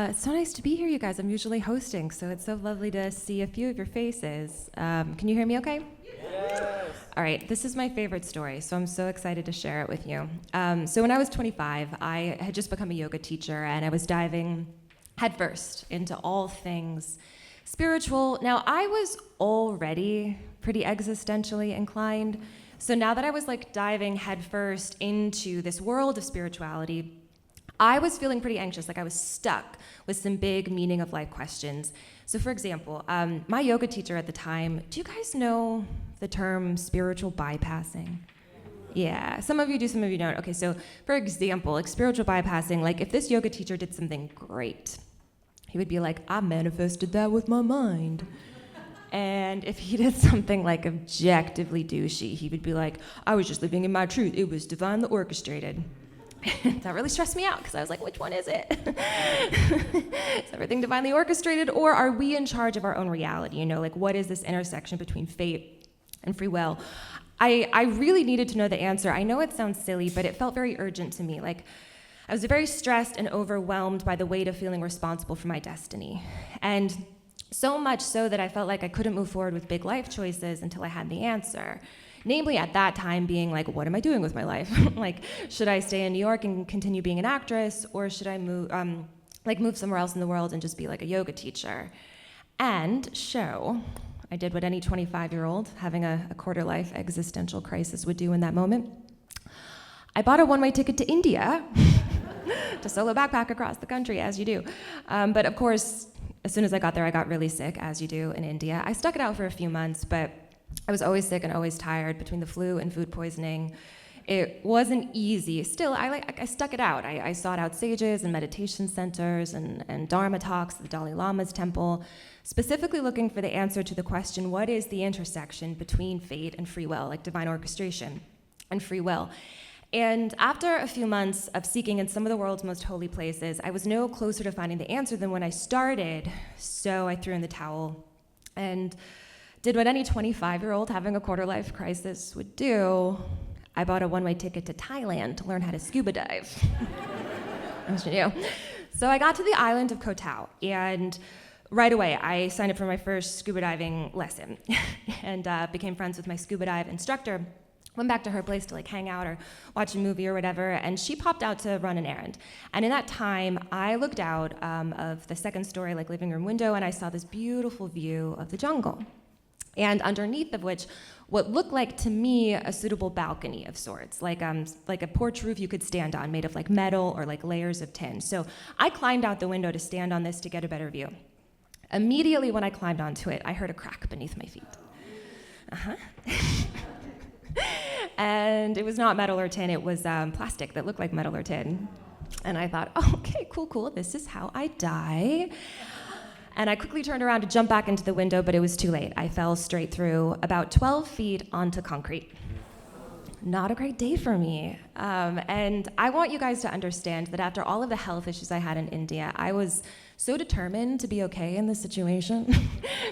It's so nice to be here, you guys. I'm usually hosting, so it's so lovely to see a few of your faces. Can you hear me okay? Yes. All right, this is my favorite story, so I'm so excited to share it with you. So when I was 25, I had just become a yoga teacher, and I was diving headfirst into all things spiritual. Now, I was already pretty existentially inclined, so now that I was like diving headfirst into this world of spirituality, I was feeling pretty anxious, like I was stuck with some big meaning of life questions. So for example, my yoga teacher at the time, do you guys know the term spiritual bypassing? Yeah, some of you do, some of you don't. Okay, so for example, like spiritual bypassing, like if this yoga teacher did something great, he would be like, I manifested that with my mind. And if he did something like objectively douchey, he would be like, I was just living in my truth. It was divinely orchestrated. That really stressed me out because I was like, which one is it? Is everything divinely orchestrated, or are we in charge of our own reality? You know, like what is this intersection between fate and free will? I really needed to know the answer. I know it sounds silly, but it felt very urgent to me. Like I was very stressed and overwhelmed by the weight of feeling responsible for my destiny. And so much so that I felt like I couldn't move forward with big life choices until I had the answer. Namely, at that time, being like, what am I doing with my life? Like, should I stay in New York and continue being an actress, or should I move somewhere else in the world and just be like a yoga teacher? And so, I did what any 25-year-old having a quarter-life existential crisis would do in that moment. I bought a one-way ticket to India to solo backpack across the country, as you do. But of course, as soon as I got there, I got really sick, as you do in India. I stuck it out for a few months, but I was always sick and always tired between the flu and food poisoning. It wasn't easy. Still, I stuck it out. I sought out sages and meditation centers and Dharma talks at the Dalai Lama's temple, specifically looking for the answer to the question, what is the intersection between fate and free will, like divine orchestration and free will? And after a few months of seeking in some of the world's most holy places, I was no closer to finding the answer than when I started, so I threw in the towel and did what any 25-year-old having a quarter-life crisis would do. I bought a one-way ticket to Thailand to learn how to scuba dive. As you do. So I got to the island of Koh Tao, and right away I signed up for my first scuba diving lesson and became friends with my scuba dive instructor. Went back to her place to like hang out or watch a movie or whatever, and she popped out to run an errand. And in that time, I looked out of the second story like living room window, and I saw this beautiful view of the jungle. And underneath of which, what looked like to me a suitable balcony of sorts, like a porch roof you could stand on, made of like metal or like layers of tin. So I climbed out the window to stand on this to get a better view. Immediately when I climbed onto it, I heard a crack beneath my feet. And it was not metal or tin, it was plastic that looked like metal or tin. And I thought, oh, okay, cool, this is how I die. And I quickly turned around to jump back into the window, but it was too late. I fell straight through about 12 feet onto concrete. Not a great day for me. And I want you guys to understand that after all of the health issues I had in India, I was so determined to be okay in this situation.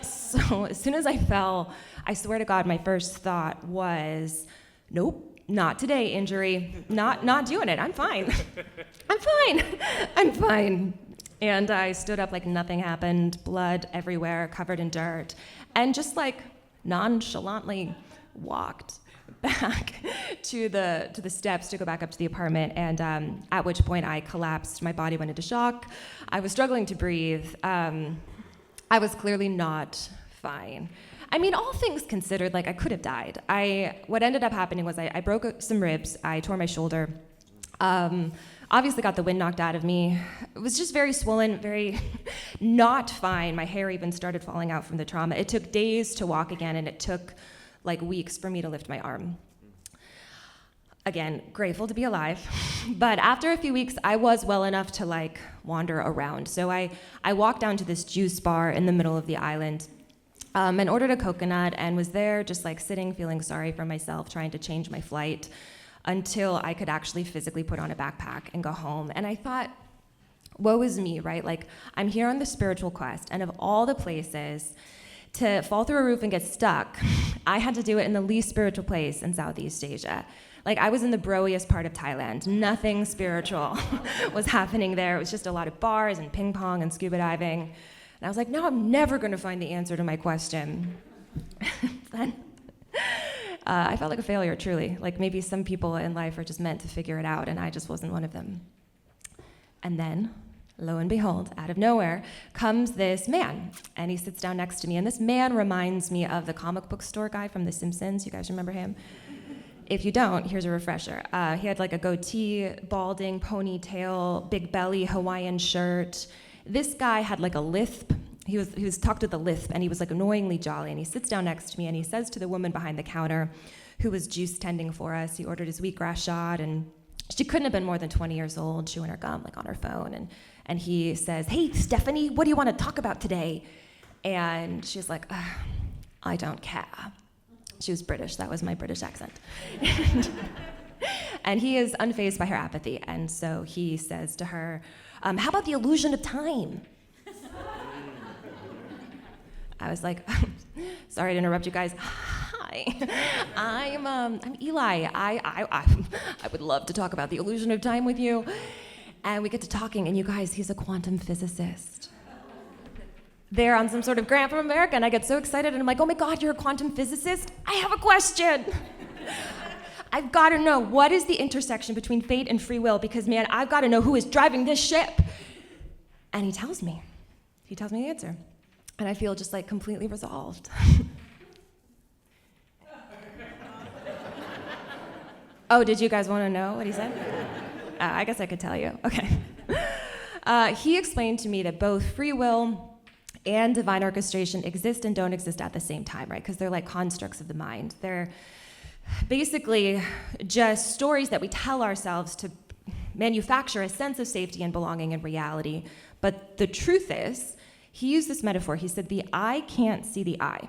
So as soon as I fell, I swear to God, my first thought was, nope, not today, injury. Not doing it. I'm fine. I'm fine. And I stood up like nothing happened, blood everywhere, covered in dirt, and just like nonchalantly walked back to the steps to go back up to the apartment, and at which point I collapsed. My body went into shock. I was struggling to breathe. I was clearly not fine. I mean, all things considered, like I could have died. What ended up happening was I broke some ribs. I tore my shoulder. Obviously got the wind knocked out of me. It was just very swollen, very not fine. My hair even started falling out from the trauma. It took days to walk again, and it took like weeks for me to lift my arm. Again, grateful to be alive. But after a few weeks, I was well enough to like wander around. So I walked down to this juice bar in the middle of the island and ordered a coconut, and was there just like sitting, feeling sorry for myself, trying to change my flight, until I could actually physically put on a backpack and go home. And I thought, woe is me, right? Like, I'm here on the spiritual quest, and of all the places To fall through a roof and get stuck, I had to do it in the least spiritual place in Southeast Asia. Like, I was in the broiest part of Thailand. Nothing spiritual was happening there. It was just a lot of bars and ping pong and scuba diving. And I was like, no, I'm never going to find the answer to my question. Then I felt like a failure, truly. Like, maybe some people in life are just meant to figure it out, and I just wasn't one of them. And then, lo and behold, out of nowhere comes this man, and he sits down next to me. And this man reminds me of the comic book store guy from The Simpsons. You guys remember him? If you don't, here's a refresher. He had like a goatee, balding, ponytail, big belly, Hawaiian shirt. This guy had like a lisp. He was talked with a lisp, and he was like annoyingly jolly. And he sits down next to me, and he says to the woman behind the counter, who was juice tending for us, he ordered his wheatgrass shot, and she couldn't have been more than 20 years old, chewing her gum like on her phone. And he says, "Hey, Stephanie, what do you want to talk about today?" And she's like, "I don't care." She was British. That was my British accent. And he is unfazed by her apathy. And so he says to her, "How about the illusion of time?" I was like, sorry to interrupt you guys. Hi, I'm Eli. I would love to talk about the illusion of time with you. And we get to talking, and you guys, he's a quantum physicist. They're on some sort of grant from America, and I get so excited, and I'm like, oh my God, you're a quantum physicist? I have a question. I've got to know, what is the intersection between fate and free will? Because, man, I've got to know who is driving this ship. And he tells me the answer. And I feel just like completely resolved. Oh, did you guys want to know what he said? I guess I could tell you. Okay. He explained to me that both free will and divine orchestration exist and don't exist at the same time, right? Because they're like constructs of the mind. They're basically just stories that we tell ourselves to manufacture a sense of safety and belonging in reality. But the truth is, he used this metaphor. He said, the eye can't see the eye.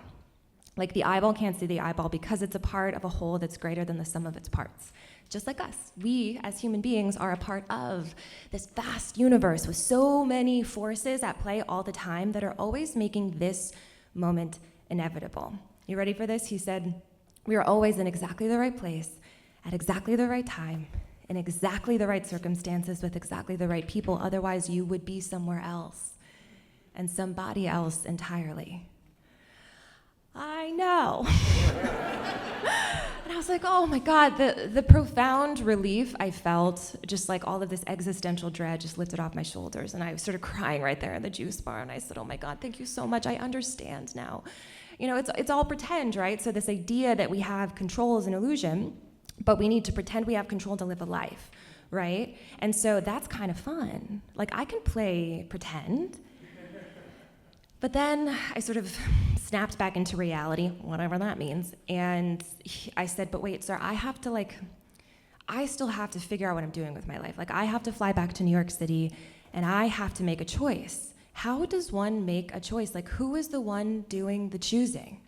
Like the eyeball can't see the eyeball because it's a part of a whole that's greater than the sum of its parts. Just like us, we as human beings are a part of this vast universe with so many forces at play all the time that are always making this moment inevitable. You ready for this? He said, we are always in exactly the right place, at exactly the right time, in exactly the right circumstances, with exactly the right people. Otherwise, you would be somewhere else and somebody else entirely. I know. And I was like, oh my God, the profound relief I felt, just like all of this existential dread just lifted off my shoulders. And I started crying right there in the juice bar. And I said, oh my God, thank you so much. I understand now. You know, it's all pretend, right? So this idea that we have control is an illusion, but we need to pretend we have control to live a life, right? And so that's kind of fun. Like, I can play pretend. But then I sort of snapped back into reality, whatever that means. And I said, but wait, sir, I still have to figure out what I'm doing with my life. Like, I have to fly back to New York City, and I have to make a choice. How does one make a choice? Like, who is the one doing the choosing?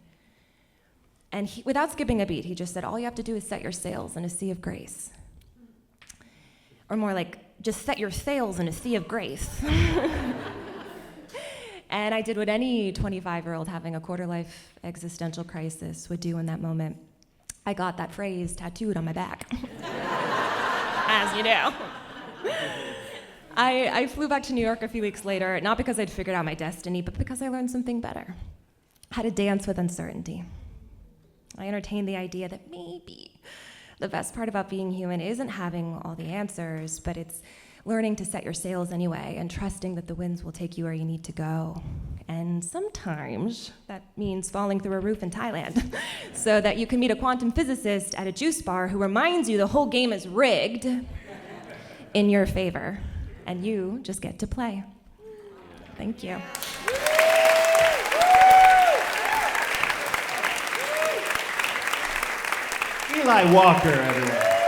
And without skipping a beat, he just said, all you have to do is set your sails in a sea of grace. Or more like, just set your sails in a sea of grace. And I did what any 25-year-old having a quarter-life existential crisis would do in that moment. I got that phrase tattooed on my back. As you do. I flew back to New York a few weeks later, not because I'd figured out my destiny, but because I learned something better. How to dance with uncertainty. I entertained the idea that maybe the best part about being human isn't having all the answers, but it's learning to set your sails anyway and trusting that the winds will take you where you need to go. And sometimes that means falling through a roof in Thailand so that you can meet a quantum physicist at a juice bar who reminds you the whole game is rigged in your favor, and you just get to play. Thank you. Eli Walker, everyone.